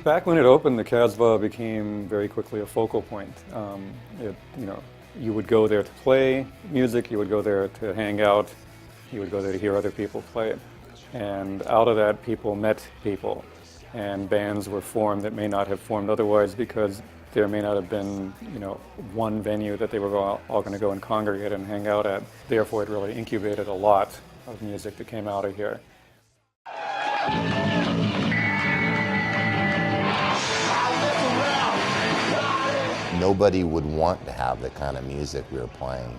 Back when it opened, the Casbah became very quickly a focal point. You would go there to play music, you would go there to hang out, you would go there to hear other people play. And out of that, people met people, and bands were formed that may not have formed otherwise because there may not have been, one venue that they were all going to go and congregate and hang out at. Therefore, it really incubated a lot of music that came out of here. Nobody would want to have the kind of music we were playing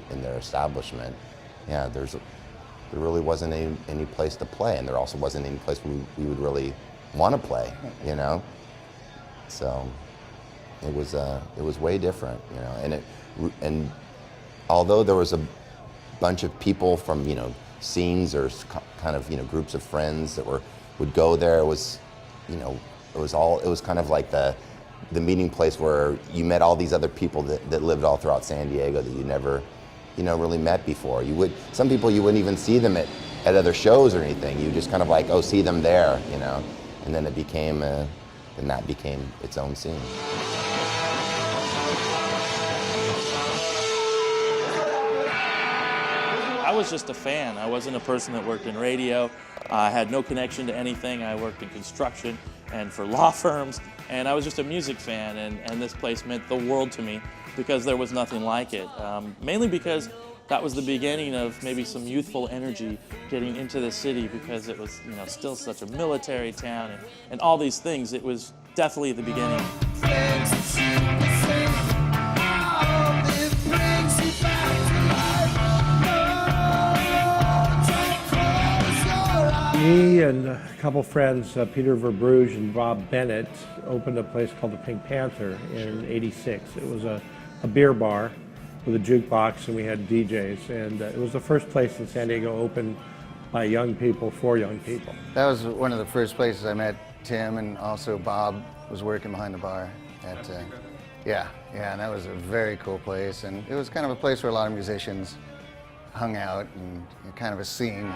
in their establishment. Yeah, there really wasn't any place to play, and there also wasn't any place we would really want to play, So it was way different, and although there was a bunch of people from scenes or kind of groups of friends that would go there, it was kind of like the meeting place where you met all these other people that lived all throughout San Diego that you never, really met before. Some people you wouldn't even see them at other shows or anything. You just kind of see them there, and then that became its own scene. I was just a fan. I wasn't a person that worked in radio. I had no connection to anything. I worked in construction and for law firms, and I was just a music fan, and this place meant the world to me because there was nothing like it. Mainly because that was the beginning of maybe some youthful energy getting into the city, because it was still such a military town and all these things. It was definitely the beginning. Me and a couple friends, Peter Verbrugge and Rob Bennett, opened a place called the Pink Panther in '86. It was a beer bar with a jukebox, and we had DJs. And it was the first place in San Diego opened by young people for young people. That was one of the first places I met Tim, and also Bob was working behind the bar. And that was a very cool place. And it was kind of a place where a lot of musicians hung out, and kind of a scene.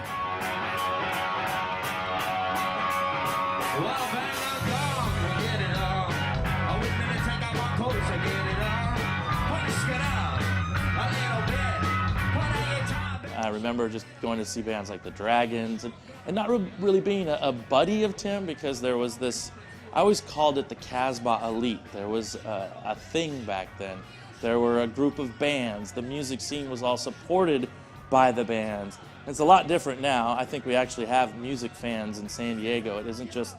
I remember just going to see bands like the Dragons and not really being a buddy of Tim, because there was this, I always called it the Casbah elite. There was a thing back then. There were a group of bands. The music scene was all supported by the bands. It's a lot different now. I think we actually have music fans in San Diego. It isn't just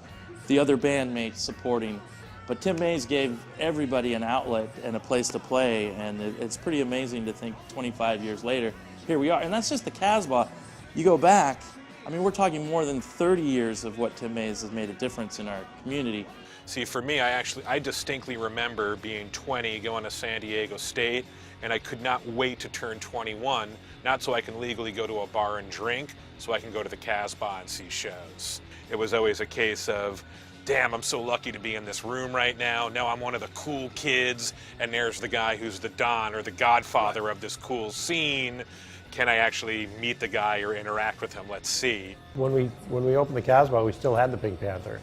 the other bandmates supporting. But Tim Mays gave everybody an outlet and a place to play, and it's pretty amazing to think 25 years later, here we are. And that's just the Casbah. You go back, we're talking more than 30 years of what Tim Mays has made a difference in our community. See, for me, I distinctly remember being 20, going to San Diego State, and I could not wait to turn 21, not so I can legally go to a bar and drink, so I can go to the Casbah and see shows. It was always a case of, damn, I'm so lucky to be in this room right now. Now I'm one of the cool kids, and there's the guy who's the Don or the godfather of this cool scene. Can I actually meet the guy or interact with him? Let's see. When we opened the Casbah, we still had the Pink Panther.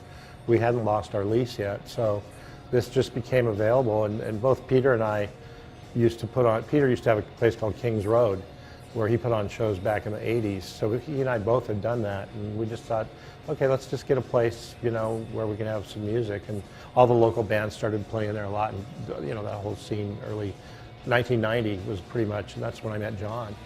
We hadn't lost our lease yet, so this just became available, and both Peter and I used to put on, Peter used to have a place called Kings Road, where he put on shows back in the 80s. So he and I both had done that, and we just thought, okay, let's just get a place, where we can have some music. And all the local bands started playing there a lot, and that whole scene, early 1990 was pretty much, and that's when I met John.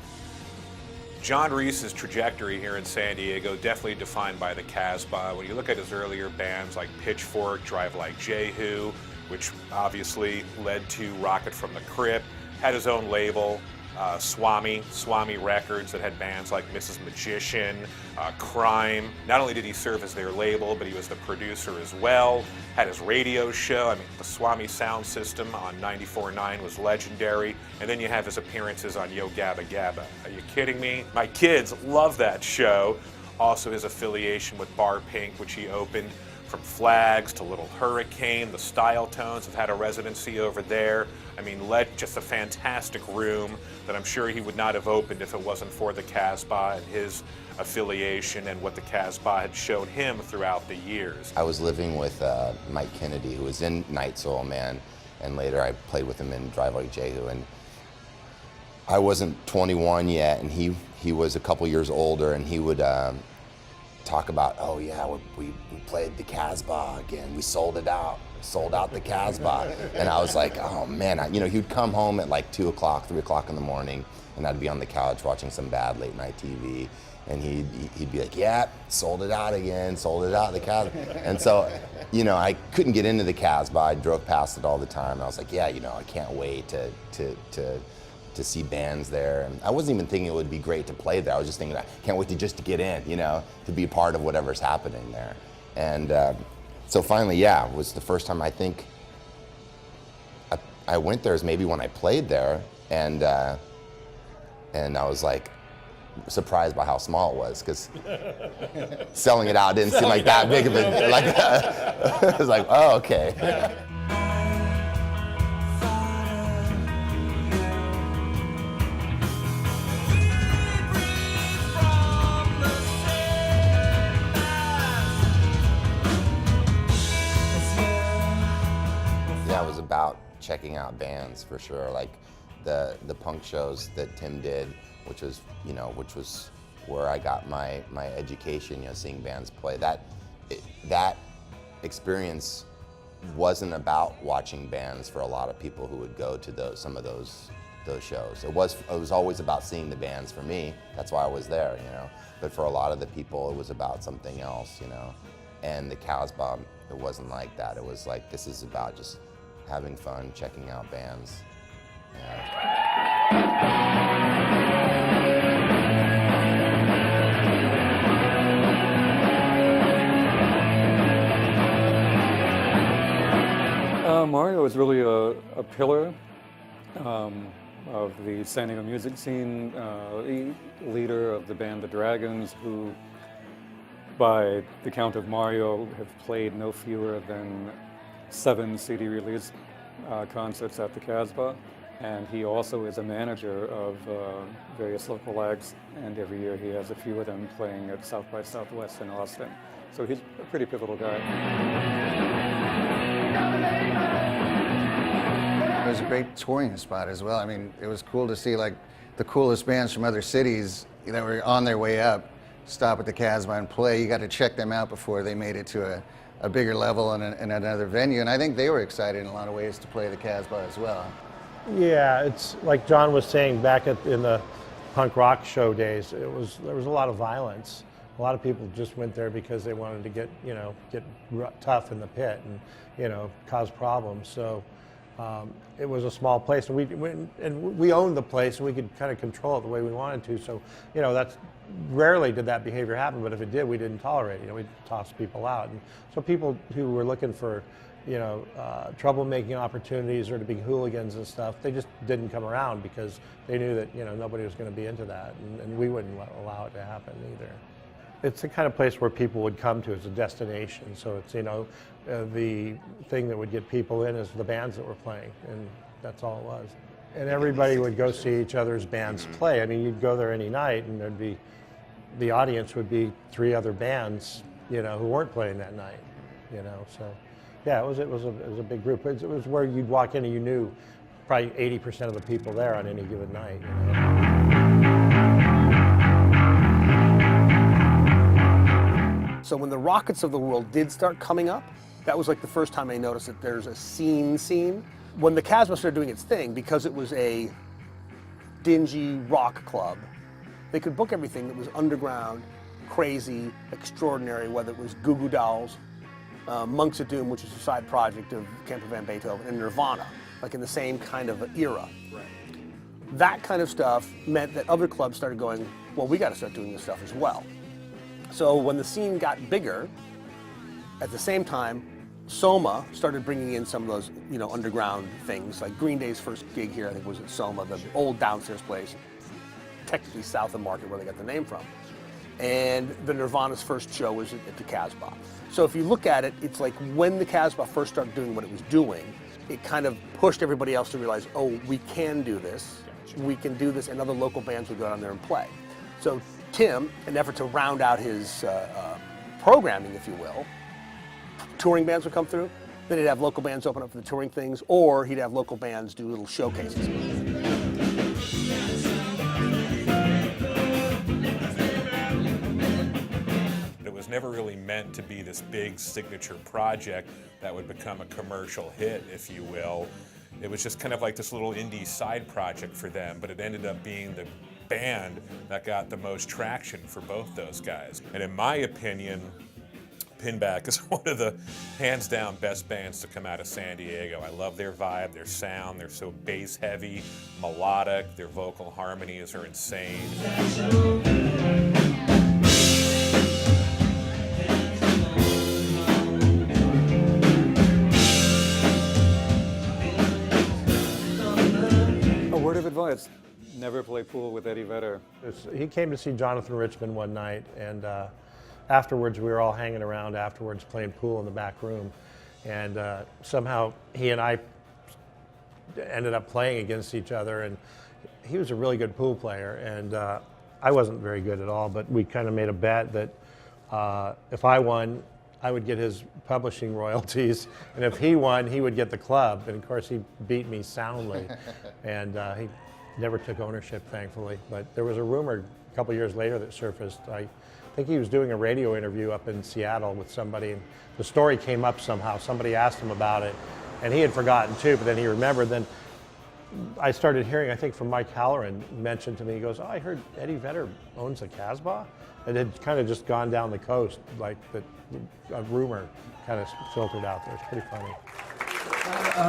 John Reese's trajectory here in San Diego definitely defined by the Casbah. When you look at his earlier bands like Pitchfork, Drive Like Jehu, which obviously led to Rocket from the Crypt, had his own label, Swami Records, that had bands like Mrs. Magician, Crime. Not only did he serve as their label, but he was the producer as well. Had his radio show. I mean, the Swami sound system on 94.9 was legendary. And then you have his appearances on Yo Gabba Gabba. Are you kidding me? My kids love that show. Also his affiliation with Bar Pink, which he opened. From Flags to Little Hurricane, the Style Tones have had a residency over there. I mean, just a fantastic room that I'm sure he would not have opened if it wasn't for the Casbah and his affiliation and what the Casbah had shown him throughout the years. I was living with Mike Kennedy, who was in Night Soul Man, and later I played with him in Drive Like Jehu. And I wasn't 21 yet, and he was a couple years older, and he would talk about, oh yeah, we played the Casbah again. We sold out the Casbah. And I was like, oh man, he'd come home at like 2 o'clock, 3 o'clock in the morning, and I'd be on the couch watching some bad late night TV. And he'd be like, yeah, sold it out again, sold it out, the Casbah. And so, I couldn't get into the Casbah. I drove past it all the time. I was like, yeah, I can't wait to see bands there. And I wasn't even thinking it would be great to play there. I was just thinking, I can't wait to get in, to be a part of whatever's happening there. And so finally, it was the first time I think I went there is maybe when I played there, and I was like surprised by how small it was, because selling it out didn't seem like that big of a, I was like, oh, okay. It was about checking out bands for sure, like the punk shows that Tim did, which was where I got my education, seeing bands play. That experience wasn't about watching bands for a lot of people who would go to some of those shows. It was always about seeing the bands for me. That's why I was there, But for a lot of the people, it was about something else, And the Casbah, it wasn't like that. It was like, this is about just having fun, checking out bands. Mario is really a pillar of the San Diego music scene, leader of the band The Dragons, who, by the count of Mario, have played no fewer than 7 CD release concerts at the Casbah. And he also is a manager of various local acts, and every year he has a few of them playing at South by Southwest in Austin. So he's a pretty pivotal guy. It was a great touring spot as well. I mean, it was cool to see like the coolest bands from other cities that were on their way up stop at the Casbah and play. You got to check them out before they made it to a bigger level in another venue. And I think they were excited in a lot of ways to play the Casbah as well. Yeah, it's like John was saying back in the punk rock show days, there was a lot of violence. A lot of people just went there because they wanted to get tough in the pit and, cause problems. So it was a small place, and we owned the place, and we could kind of control it the way we wanted to. So, that's rarely did that behavior happen, but if it did, we didn't tolerate it. We'd toss people out. And so people who were looking for, troublemaking opportunities or to be hooligans and stuff, they just didn't come around because they knew that, nobody was going to be into that, and we wouldn't allow it to happen either. It's the kind of place where people would come to as a destination. So it's, the thing that would get people in is the bands that were playing, and that's all it was. And everybody would go see each other's bands play. I mean, you'd go there any night, and the audience would be 3 other bands, who weren't playing that night, So, yeah, it was a big group. It was where you'd walk in and you knew probably 80% of the people there on any given night. So when the Rockets of the world did start coming up, that was like the first time I noticed that there's a scene. When the Casbah started doing its thing, because it was a dingy rock club, they could book everything that was underground, crazy, extraordinary, whether it was Goo Goo Dolls, Monks of Doom, which is a side project of Camper Van Beethoven, and Nirvana, like in the same kind of era. That kind of stuff meant that other clubs started going, well, we got to start doing this stuff as well. So when the scene got bigger, at the same time, Soma started bringing in some of those, underground things. Like Green Day's first gig here, I think, was at Soma, the old downstairs place, technically south of Market, where they got the name from. And the Nirvana's first show was at the Casbah. So if you look at it, it's like when the Casbah first started doing what it was doing, it kind of pushed everybody else to realize, oh, we can do this. We can do this, and other local bands would go down there and play. So Tim, in an effort to round out his programming, if you will, touring bands would come through. Then he'd have local bands open up for the touring things, or he'd have local bands do little showcases. It was never really meant to be this big signature project that would become a commercial hit, if you will. It was just kind of like this little indie side project for them, but it ended up being the band that got the most traction for both those guys. And in my opinion, Pinback is one of the hands-down best bands to come out of San Diego. I love their vibe, their sound. They're so bass-heavy, melodic. Their vocal harmonies are insane. A word of advice, never play pool with Eddie Vedder. He came to see Jonathan Richman one night, and afterwards we were all hanging around afterwards playing pool in the back room. And somehow he and I ended up playing against each other, and he was a really good pool player, and I wasn't very good at all, but we kind of made a bet that if I won, I would get his publishing royalties, and if he won, he would get the club. And of course, he beat me soundly, and he never took ownership, thankfully. But there was a rumor a couple years later that surfaced. I think he was doing a radio interview up in Seattle with somebody, and the story came up somehow. Somebody asked him about it, and he had forgotten too, but then he remembered. Then I started hearing, I think from Mike Halloran, mentioned to me, he goes, oh, I heard Eddie Vedder owns the Casbah. It had kind of just gone down the coast, like a rumor kind of filtered out there. It's pretty funny.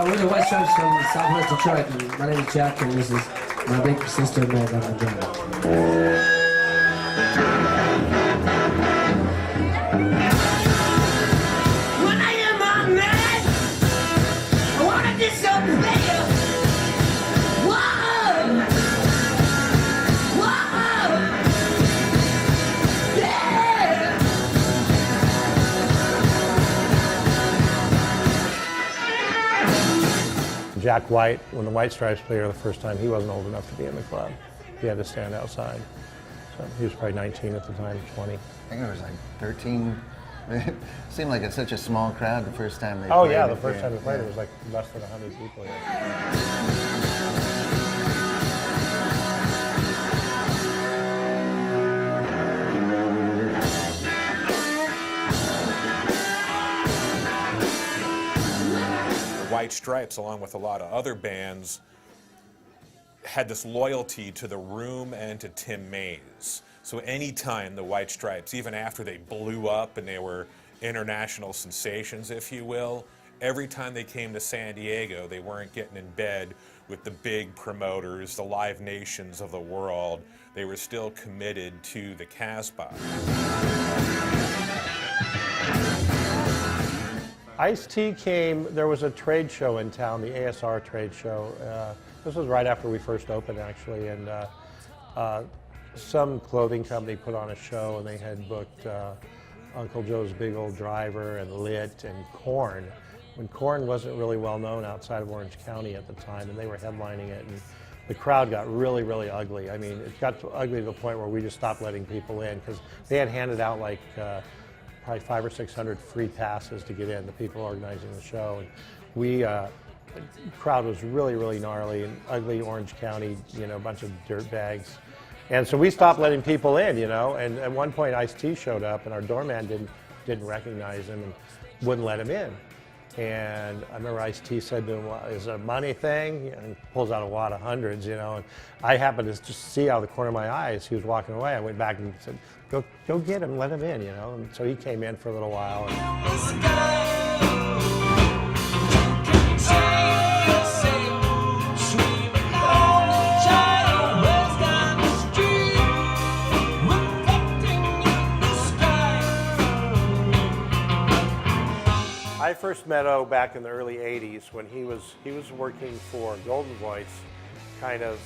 We're the White Stripes from Southwest Detroit, and my name is Jack, and this is my big sister, Meg, on the drum. Jack White, when the White Stripes played here the first time, he wasn't old enough to be in the club. He had to stand outside. So he was probably 19 at the time, 20. I think it was like 13. It seemed like it's such a small crowd the first time they played. Oh yeah, the first time they played it was like less than 100 people here. White Stripes, along with a lot of other bands, had this loyalty to the room and to Tim Mays. So anytime the White Stripes, even after they blew up and they were international sensations, if you will, every time they came to San Diego, they weren't getting in bed with the big promoters, the Live Nations of the world. They were still committed to the Casbah. Ice-T came, there was a trade show in town, the ASR trade show. This was right after we first opened, actually, and some clothing company put on a show, and they had booked Uncle Joe's Big Old Driver and Lit and Korn, when Korn wasn't really well known outside of Orange County at the time, and they were headlining it, and the crowd got really, really ugly. I mean, it got ugly to the point where we just stopped letting people in, because they had handed out like probably 500 or 600 free passes to get in, the people organizing the show. And we, the crowd was really, really gnarly and ugly. Orange County, a bunch of dirt bags. And so we stopped letting people in, and at one point Ice-T showed up, and our doorman didn't recognize him and wouldn't let him in. And I remember Ice-T said to him, well, is it a money thing? And he pulls out a wad of hundreds, you know. And I happened to just see out of the corner of my eye as he was walking away. I went back and said, go get him, let him in, you know. And so he came in for a little while. I first met O back in the early 80s when he was working for Golden Voice, kind of.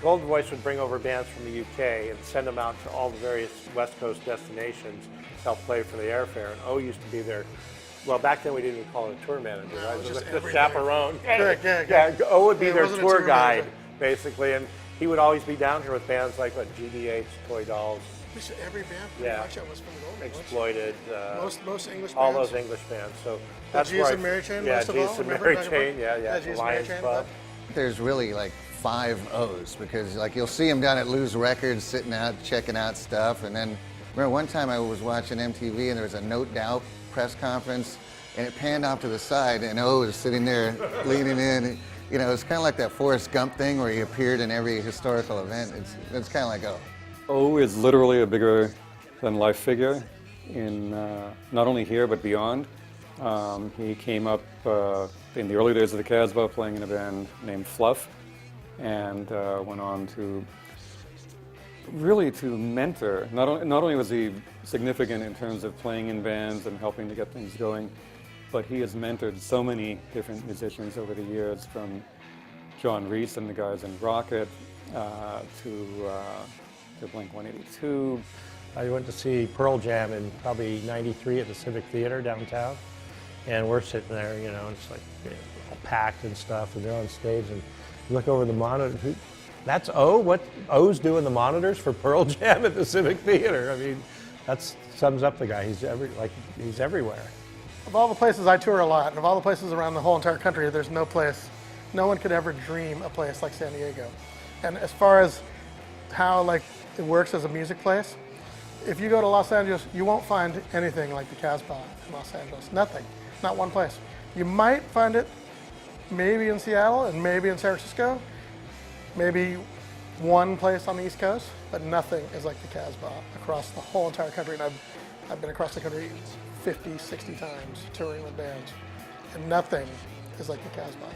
Golden Voice would bring over bands from the UK and send them out to all the various West Coast destinations to help play for the airfare. And O used to be there. Well, back then we didn't even call it a tour manager, right? It was just a chaperone. Correct, Yeah, O would be It their wasn't a tour tour guide, manager. basically. And he would always be down here with bands like, what, GBH, Toy Dolls, Every band pretty Yeah. much that was from the Golden Voice. Exploited, Most English all bands. those English bands. So The that's Jesus where and Mary Chain, yeah, most of all. Jesus and Remember Mary back Chain, above? yeah, Yeah, the Jesus and Lions Mary Chain, Club. There's really like 5 O's because like you'll see them down at Lou's Records sitting out checking out stuff, and then remember one time I was watching MTV and there was a Note Dow press conference and it panned off to the side and O was sitting there leaning in. You know, it's kind of like that Forrest Gump thing where he appeared in every historical event. It's kind of like O. O is literally a bigger than life figure in not only here but beyond. He came up in the early days of the Casbah playing in a band named Fluff, and went on to really to mentor. Not only was he significant in terms of playing in bands and helping to get things going, but he has mentored so many different musicians over the years, from John Reese and the guys in Rocket to Blink-182. I went to see Pearl Jam in probably '93 at the Civic Theater downtown, and we're sitting there, you know, it's like all packed and stuff, and they're on stage, and you look over the monitor. That's O? What O's doing the monitors for Pearl Jam at the Civic Theater? I mean, that sums up the guy. He's everywhere. Of all the places I tour a lot, and of all the places around the whole entire country, there's no one could ever dream a place like San Diego. And as far as how like it works as a music place, if you go to Los Angeles, you won't find anything like the Casbah in Los Angeles. Nothing, not one place. You might find it maybe in Seattle and maybe in San Francisco, maybe one place on the East Coast, but nothing is like the Casbah across the whole entire country. And I've been across the country 50, 60 times touring with bands, and nothing is like the Casbah.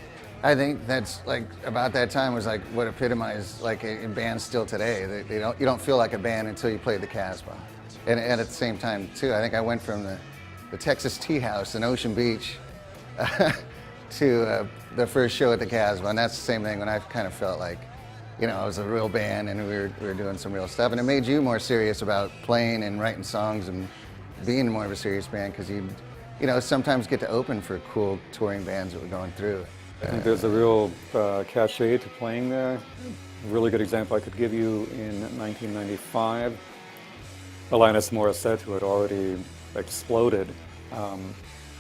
I think that's like about that time was like what epitomized like in bands still today. You don't feel like a band until you play the Casbah. And at the same time too, I think I went from the Texas Tea House in Ocean Beach to the first show at the Casbah, and that's the same thing when I kind of felt like, you know, I was a real band and we were doing some real stuff, and it made you more serious about playing and writing songs and being more of a serious band because you know, sometimes get to open for cool touring bands that were going through. I think there's a real cachet to playing there. A really good example I could give you in 1995, Alanis Morissette, who had already exploded,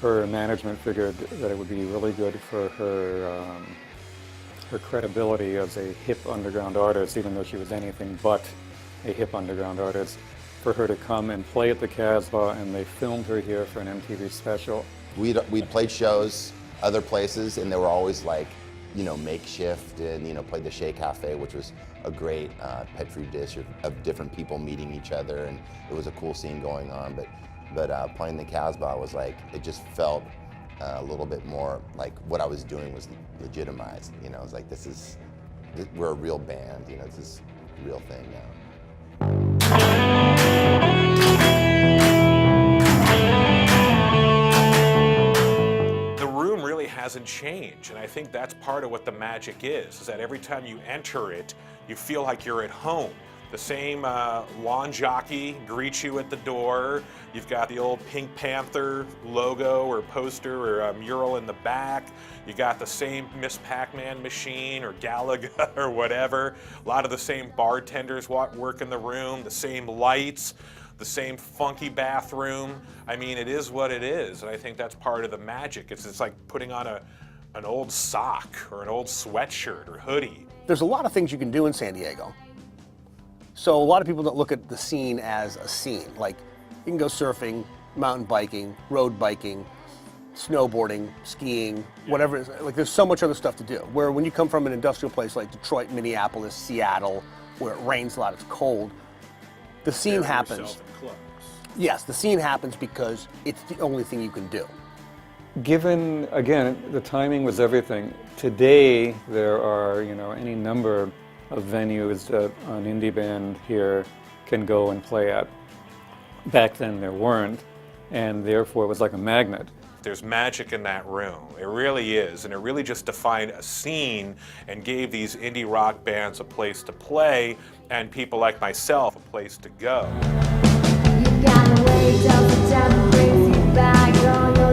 her management figured that it would be really good for her credibility as a hip underground artist, even though she was anything but a hip underground artist, for her to come and play at the Casbah, and they filmed her here for an MTV special. We'd played shows other places, and they were always like, you know, makeshift, and, you know, played the Shea Cafe, which was a great petri dish of different people meeting each other, and it was a cool scene going on. But playing the Casbah was like, it just felt a little bit more like what I was doing was legitimized. You know, it's like we're a real band. You know, this is a real thing now. Hasn't changed, and I think that's part of what the magic is that every time you enter it, you feel like you're at home. The same lawn jockey greets you at the door. You've got the old Pink Panther logo or poster or a mural in the back. You got the same Miss Pac-Man machine or Galaga or whatever. A lot of the same bartenders work in the room, the same lights, the same funky bathroom. I mean, it is what it is, and I think that's part of the magic. It's like putting on an old sock or an old sweatshirt or hoodie. There's a lot of things you can do in San Diego. So a lot of people don't look at the scene as a scene. Like, you can go surfing, mountain biking, road biking, snowboarding, skiing, whatever it is. Like there's so much other stuff to do. Where when you come from an industrial place like Detroit, Minneapolis, Seattle, where it rains a lot, it's cold, the scene happens. Yes, the scene happens because it's the only thing you can do. Given, again, the timing was everything. Today, there are, any number of venues that an indie band here can go and play at. Back then, there weren't, and therefore it was like a magnet. There's magic in that room. It really is, and it really just defined a scene and gave these indie rock bands a place to play, and people like myself a place to go. You gotta wait till the devil brings you back on your